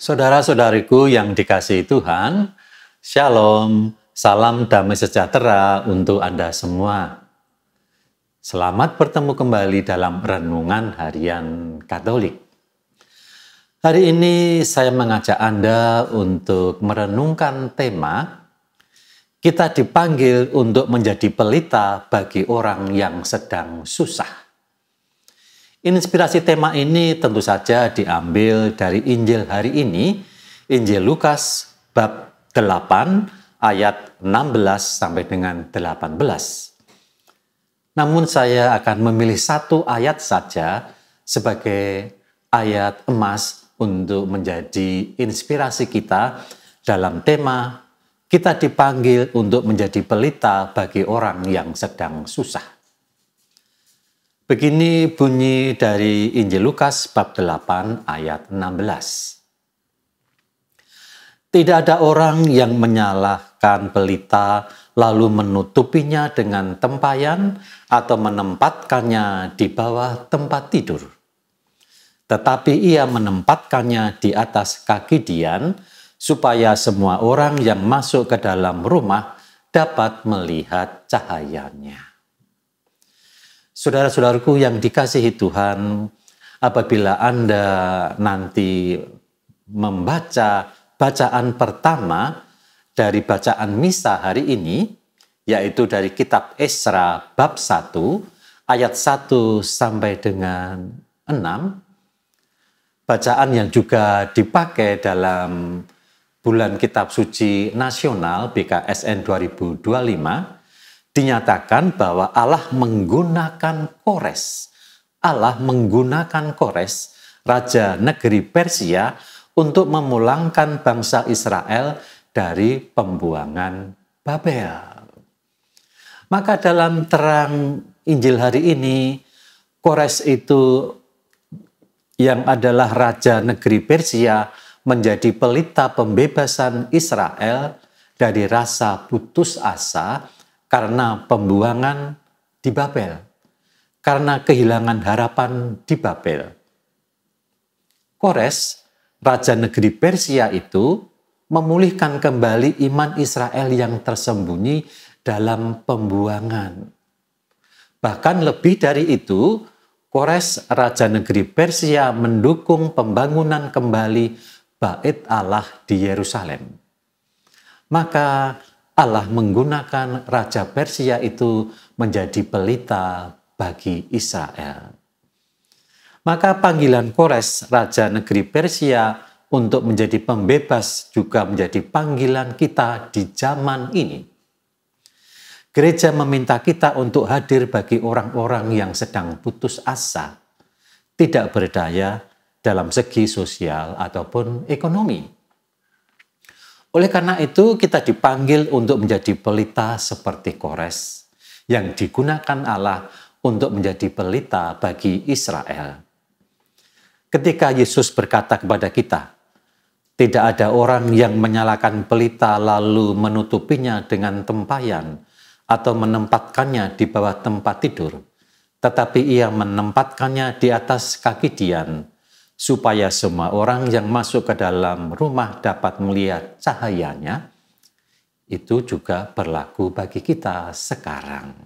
Saudara-saudariku yang dikasihi Tuhan, Shalom, salam damai sejahtera untuk Anda semua. Selamat bertemu kembali dalam Renungan Harian Katolik. Hari ini saya mengajak Anda untuk merenungkan tema, kita dipanggil untuk menjadi pelita bagi orang yang sedang susah. Inspirasi tema ini tentu saja diambil dari Injil hari ini, Injil Lukas bab 8 ayat 16 sampai dengan 18. Namun saya akan memilih satu ayat saja sebagai ayat emas untuk menjadi inspirasi kita dalam tema kita dipanggil untuk menjadi pelita bagi orang yang sedang susah. Begini bunyi dari Injil Lukas bab 8 ayat 16. Tidak ada orang yang menyalahkan pelita lalu menutupinya dengan tempayan atau menempatkannya di bawah tempat tidur. Tetapi ia menempatkannya di atas kaki dian supaya semua orang yang masuk ke dalam rumah dapat melihat cahayanya. Saudara-saudaraku yang dikasihi Tuhan, apabila Anda nanti membaca bacaan pertama dari bacaan misa hari ini, yaitu dari kitab Esra bab 1, ayat 1 sampai dengan 6, bacaan yang juga dipakai dalam bulan kitab suci nasional BKSN 2025, dinyatakan bahwa Allah menggunakan Kores. Allah menggunakan Kores, raja negeri Persia, untuk memulangkan bangsa Israel dari pembuangan Babel. Maka dalam terang Injil hari ini, Kores itu yang adalah raja negeri Persia menjadi pelita pembebasan Israel dari rasa putus asa karena pembuangan di Babel, karena kehilangan harapan di Babel. Kores, raja negeri Persia itu, memulihkan kembali iman Israel yang tersembunyi dalam pembuangan. Bahkan lebih dari itu, Kores, raja negeri Persia, mendukung pembangunan kembali Bait Allah di Yerusalem. Maka Allah menggunakan raja Persia itu menjadi pelita bagi Israel. Maka panggilan Kores, raja negeri Persia, untuk menjadi pembebas juga menjadi panggilan kita di zaman ini. Gereja meminta kita untuk hadir bagi orang-orang yang sedang putus asa, tidak berdaya dalam segi sosial ataupun ekonomi. Oleh karena itu, kita dipanggil untuk menjadi pelita seperti Kores yang digunakan Allah untuk menjadi pelita bagi Israel. Ketika Yesus berkata kepada kita, tidak ada orang yang menyalakan pelita lalu menutupinya dengan tempayan atau menempatkannya di bawah tempat tidur, tetapi ia menempatkannya di atas kaki dian, supaya semua orang yang masuk ke dalam rumah dapat melihat cahayanya. Itu juga berlaku bagi kita sekarang.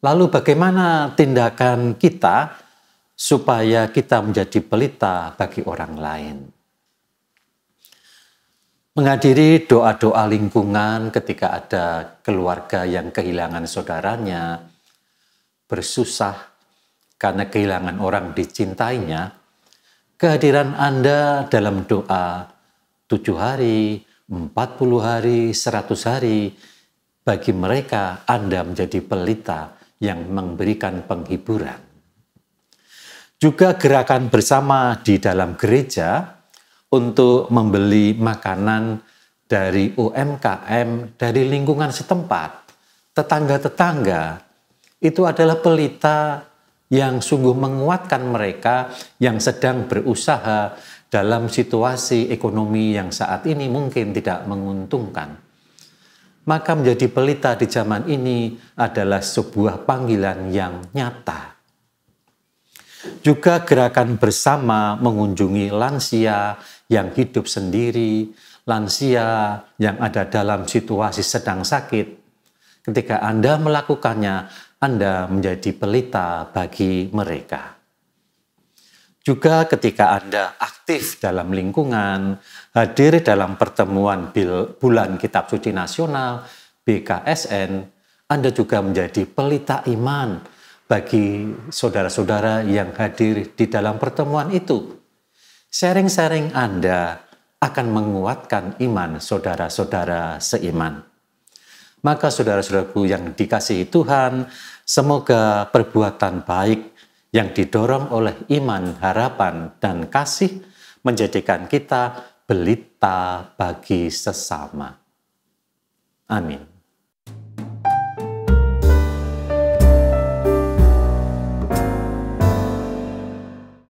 Lalu bagaimana tindakan kita supaya kita menjadi pelita bagi orang lain? Menghadiri doa-doa lingkungan ketika ada keluarga yang kehilangan saudaranya, bersusah karena kehilangan orang dicintainya, kehadiran Anda dalam doa 7 hari, 40 hari, 100 hari, bagi mereka Anda menjadi pelita yang memberikan penghiburan. Juga gerakan bersama di dalam gereja untuk membeli makanan dari UMKM, dari lingkungan setempat, tetangga-tetangga, itu adalah pelita yang sungguh menguatkan mereka yang sedang berusaha dalam situasi ekonomi yang saat ini mungkin tidak menguntungkan. Maka menjadi pelita di zaman ini adalah sebuah panggilan yang nyata. Juga gerakan bersama mengunjungi lansia yang hidup sendiri, lansia yang ada dalam situasi sedang sakit. Ketika Anda melakukannya, Anda menjadi pelita bagi mereka. Juga ketika Anda aktif dalam lingkungan, hadir dalam pertemuan Bulan Kitab Suci Nasional, BKSN, Anda juga menjadi pelita iman bagi saudara-saudara yang hadir di dalam pertemuan itu. Sharing-sharing Anda akan menguatkan iman saudara-saudara seiman. Maka saudara-saudaraku yang dikasihi Tuhan, semoga perbuatan baik yang didorong oleh iman, harapan, dan kasih menjadikan kita pelita bagi sesama. Amin.